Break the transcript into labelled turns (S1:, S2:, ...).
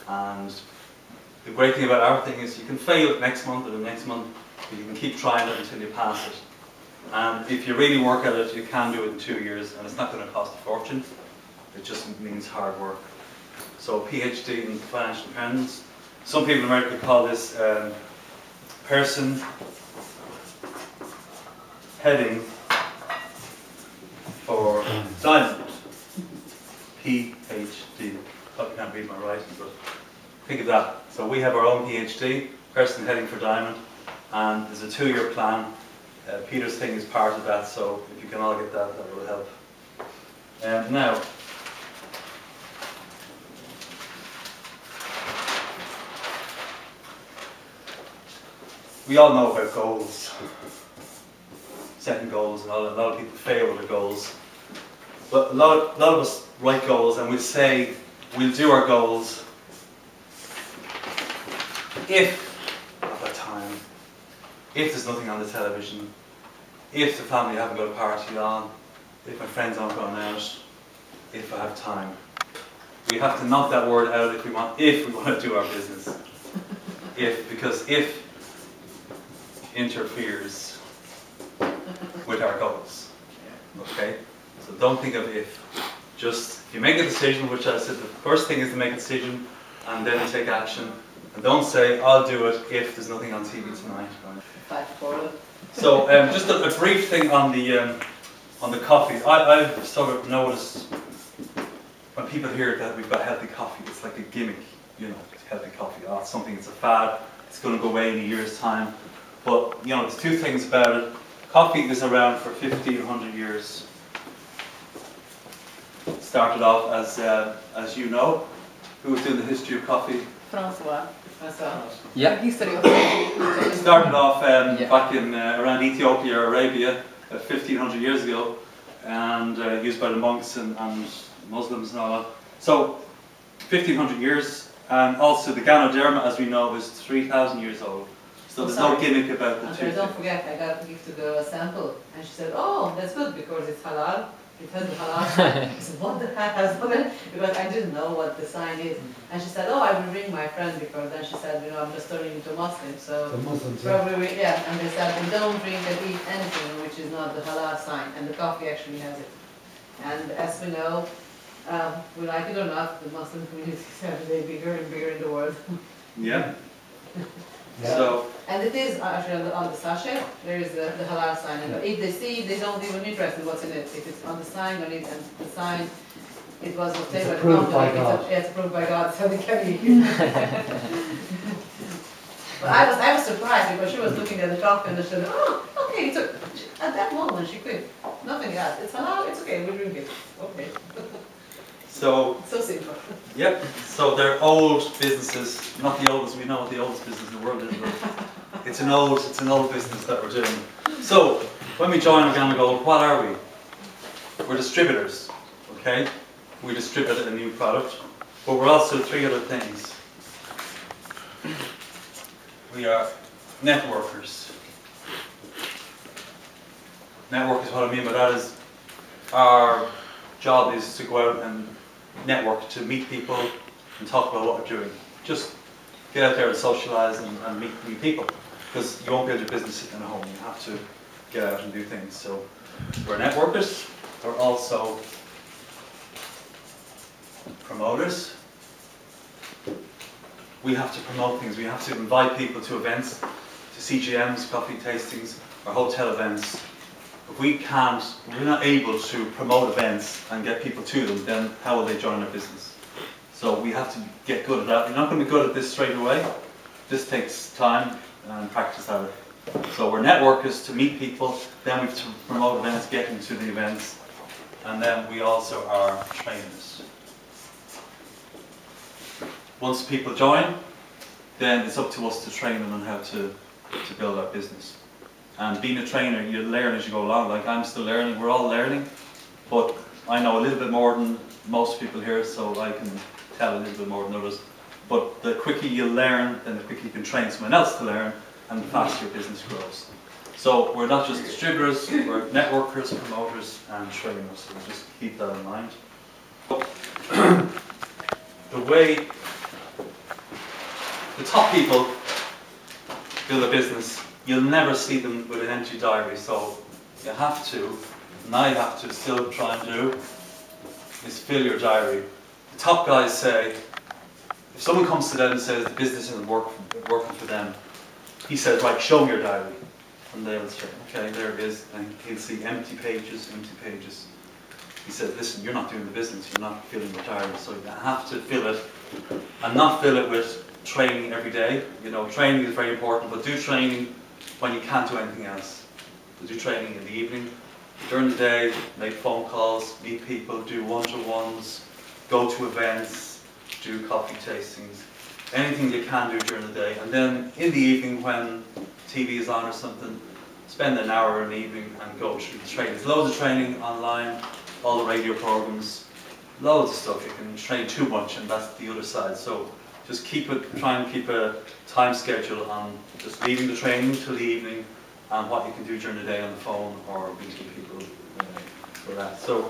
S1: And the great thing about our thing is you can fail next month or the next month, but you can keep trying it until you pass it. And if you really work at it, you can do it in 2 years, and it's not going to cost a fortune. It just means hard work. So PhD in financial independence. Some people in America call this person heading for diamond. PhD. Probably can't read my writing, but think of that. So we have our own PhD, person heading for diamond, and there's a 2-year plan. Peter's thing is part of that, so if you can all get that, that will help. Now, we all know about goals, setting goals, and a lot of people fail with their goals. But a lot of us write goals and we'll say we'll do our goals if at that time, if there's nothing on the television, if the family haven't got a party on, if my friends aren't going out, if I have time. We have to knock that word out if we want to do our business. Because if interferes with our goals. Okay? So don't think of if. Just, if you make a decision, which I said the first thing is to make a decision and then take action. And don't say, I'll do it if there's nothing on TV tonight. So just a brief thing on the coffee. I've sort of noticed when people hear that we've got healthy coffee, it's like a gimmick, you know, healthy coffee. Oh, it's something, it's a fad, it's going to go away in a year's time. But, you know, there's two things about it. Coffee is around for 1,500 years. It started off as you know. Who was doing the history of coffee?
S2: Francois.
S3: Yeah.
S2: History of
S1: It started off back in around Ethiopia or Arabia 1,500 years ago, and used by the monks and Muslims and all that. So 1,500 years, and also the Ganoderma, as we know, is 3,000 years old. So there's no gimmick about the two.
S4: Don't forget, I got to give to the sample, and she said, "Oh, that's good because it's halal. It has the halal sign." I said, "What the heck has it?" Because I didn't know what the sign is. And she said, "Oh, I will bring my friend because then she said, you know, I'm just turning into Muslim, so probably yeah." And they said, "We don't drink and eat anything which is not the halal sign," and the coffee actually has it. And as we know, we like it or not, the Muslim community is every day bigger and bigger in the world.
S1: Yeah.
S3: Yeah.
S1: So.
S4: And it is actually on the sachet, there is the halal sign. And if they see, they don't even interested in what's in it. If it's on the sign, on it, and the sign, it was obtained by the company. It's approved by God, so they can eat it. But I was surprised because she was looking at the coffee and she said, "Oh, okay." So at that moment, she quit. Nothing else. It's halal, it's okay, we drink it. Okay.
S1: So
S4: simple.
S1: Yep. So they're old businesses, not the oldest. We know what the oldest business in the world is, but it's an old business that we're doing. So when we join Organo Gold, what are we? We're distributors. Okay, we distribute a new product, but we're also three other things. We are networkers. Network is what I mean by that is our job is to go out and network, to meet people and talk about what we're doing. Just get out there and socialise and meet new people, because you won't build your business sitting at home. You have to get out and do things. So we're networkers. We're also promoters. We have to promote things. We have to invite people to events, to CGMs, coffee tastings, or hotel events. If we're not able to promote events and get people to them, then how will they join our business? So we have to get good at that. We're not going to be good at this straight away. This takes time and practice at it. So we're networkers to meet people, then we have to promote events, get them to the events, and then we also are trainers. Once people join, then it's up to us to train them on how to build our business. And being a trainer, you learn as you go along. Like I'm still learning, we're all learning, but I know a little bit more than most people here, so I can tell a little bit more than others. But the quicker you learn, then the quicker you can train someone else to learn, and the faster your business grows. So we're not just distributors, we're networkers, promoters, and trainers. So just keep that in mind. The way the top people build a business, you'll never see them with an empty diary, so you have to, and I have to still try and do, is fill your diary. The top guys say, if someone comes to them and says the business isn't working for them, he says, right, show me your diary. And they'll say, okay, there it is, and he'll see empty pages, empty pages. He says, listen, you're not doing the business, you're not filling your diary, so you have to fill it, and not fill it with training every day. You know, training is very important, but do training when you can't do anything else. So do training in the evening. During the day, make phone calls, meet people, do one-to-ones, go to events, do coffee tastings, anything you can do during the day. And then in the evening when TV is on or something, spend an hour in the evening and go through the training. There's loads of training online, all the radio programs, loads of stuff. You can train too much and that's the other side. So just try and keep a time schedule on just leaving the training till the evening and what you can do during the day on the phone or meeting people for that. So